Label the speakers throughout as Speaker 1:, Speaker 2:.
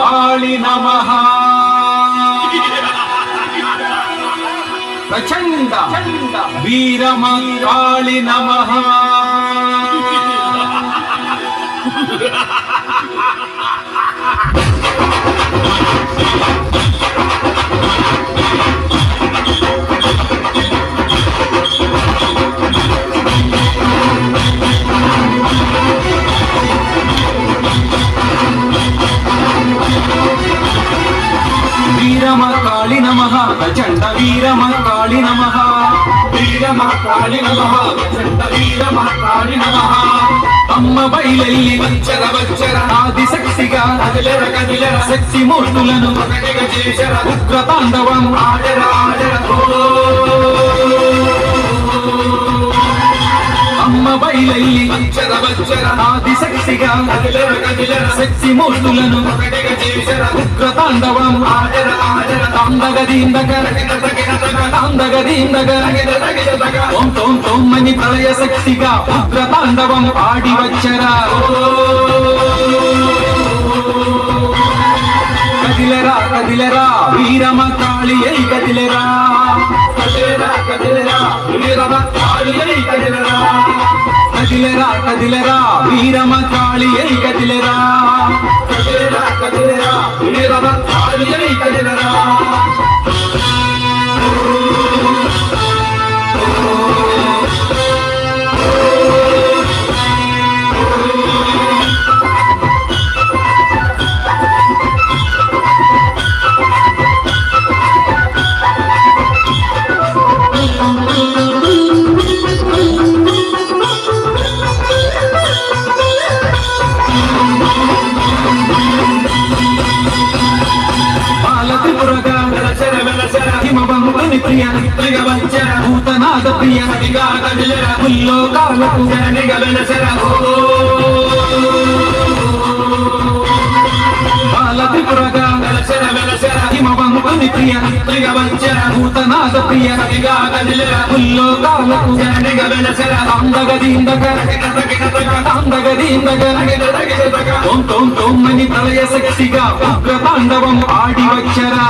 Speaker 1: కాళి నమః ప్రచండ వీరమ కాళి నమః వీరమ కాళి నమః ప్రచండ వీరమ కాళి నమః వీరమ కాళి నమః ప్రచండ వీరమ కాళి నమః అమ్మ బయలెల్లి వచ్చర వచ్చర ఆదిశక్తిగా కదిలెర కదిలెర శక్తి మూర్తులను ఒకటిగా చేశర ఉగ్ర తాండవం ఆడర ఆడర అమ్మ బయలెల్లి వచ్చర వచ్చర ఆదిశక్తిగా కదిలెర కదిలెర శక్తి మూర్తులను ఒకటిగా చేశర ఉగ్ర తాండవం ఆడర ఆడర తాండగదీందగ తాండగదీందగ ఓం తోం తోం మని ప్రళయ శక్తిగా ఉగ్ర తాండవం ఆడి వచ్చరా కదిలరా కదిలరా వీరమ కాళి అయి కదిలరా కదిలరా కదిలరా వీరమ కాళి అయి కదిలరా కదిలరా కదిలరా వీరమ కాళి అయి కదిలరా కదిలరా కదిలరా వీరమ కాళి అయి కదిలరా భూతనాథ ప్రియ ముల్లోకాలకు బాల త్రిపురగా హిమవంతుని ప్రియ భూతనాథ ప్రియ ముల్లోకాలకు తాండగదీందగ తాండగదీందగ ఓం తోం తోం మని ప్రళయ శక్తిగా ఉగ్ర తాండవం ఆడి వచ్చరా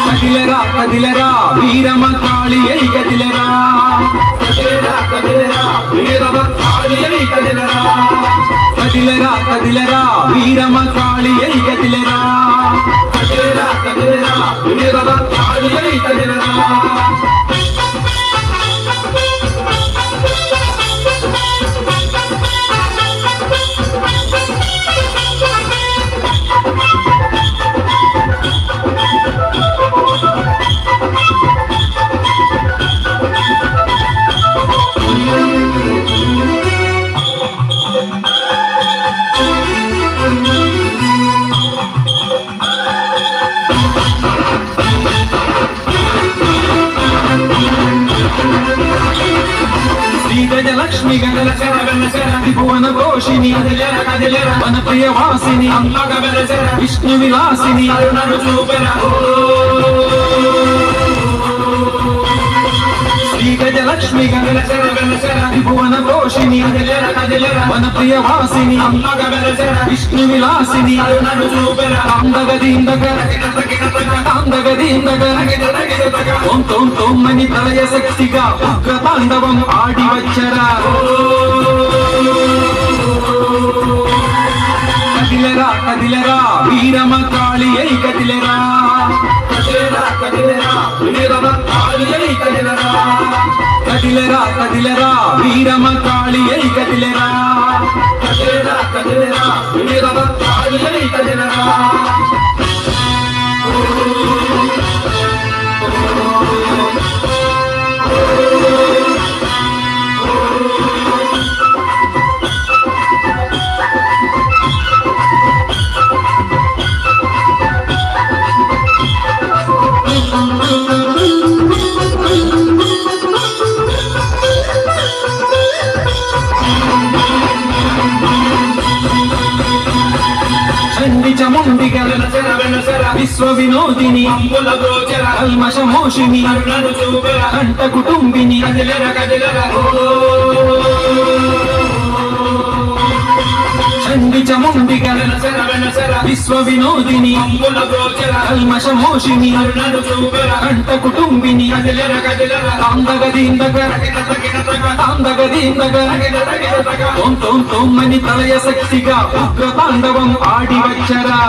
Speaker 1: కదిలరా కదిలరా వీరమ కాళి అయి కదిలరా కదిలరా కదిలరా వీరమ కాళి అయి కదిలరా కదిలరా కదిలరా వీరమ కాళి అయి కదిలరా కదిలరా కదిలరా వీరమ కాళి అయి కదిలరా గజలక్ష్మి త్రిభువన ఘోషిని వన ప్రియ వాసిని విష్ణు విలాసిని శ్రీ గజలక్ష్మి త్రిభువన ఘోషిని వన ప్రియ వాసిని విష్ణు విలాసిని తాండగదీందగ తాండగదీందగ ఓం తోం తోం మని ప్రళయ శక్తిగా ఉగ్ర తాండవం ఆడి వచ్చరా కదిలరా కదిలరా వీరమ కాళి అయి కదిలరా కదిలరా కదిలరా వీరమ కాళి అయి కదిలరా కదిలరా కదిలరా వీరమ కాళి అయి కదిలరా కదిలరా కదిలరా వీరమ కాళి అయి కదిలరా విశ్వ వినోదిని కల్మష మోషిని కంట కుటుంబిని చండి చముండిగా విశ్వ వినోదిని కల్మషమోషిని కంట కుటుంబిని తొమ్మని తలయ శక్తిగా ఉగ్ర తాండవం ఆడి వచ్చరా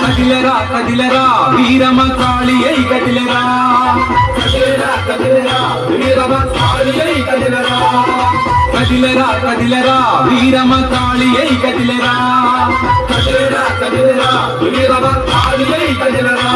Speaker 1: కదిలరా కదిలరా వీరమ కాళి అయి కదిలరా వీరమ కాళి అయి కదిలరా కదిలరా కదిలరా వీరమ కాళి అయి కదిలరా కదిలరా కదిలరా వీరమ కాళి అయి కదిలరా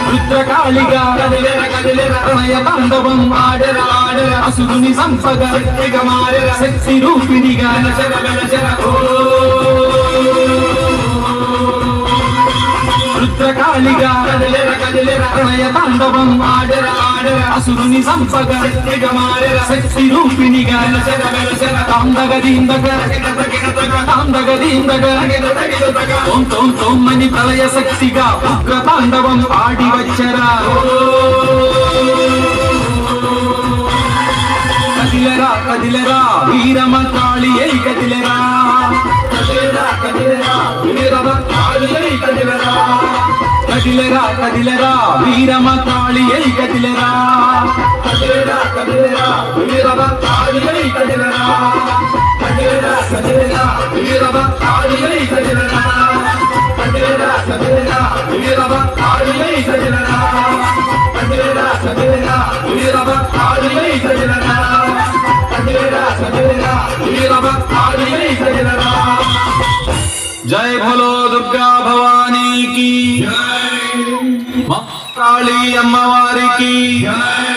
Speaker 1: రుద్రకాళిగా ప్రణయ తాండవం ఆడర ఆడర అసురుని సంపద శక్తి రూపిణిగా రుద్రకాళిగా ప్రణయ తాండవం ఆడర ఆడర అసురుని సంపద శక్తి రూపిణిగా తొమ్మని ప్రళయ శక్తిగా ఉగ్ర తాండవం ఆడి వచ్చరా కదిలరా కదిలరా వీరమ కాళి అయి కదిలరా వీరమ కాళి అయి కదిలరా కదిలరా కదిలరా వీరమ కాళి అయి కదిలరా కదిలరా కదిలరా వీరమ కాళి అయి కదిలరా కదిలరా కదిలరా వీరమ కాళి అయి కదిలరా కదిలరా కదిలరా వీరమ కాళి అయి కదిలరా కదిలరా కదిలరా వీరమ కాళి అయి కదిలరా కదిలరా కదిలరా వీరమ కాళి అయి కదిలరా జై భలో దుర్గా భవానీ की जय, काली अम्मवारी की जय।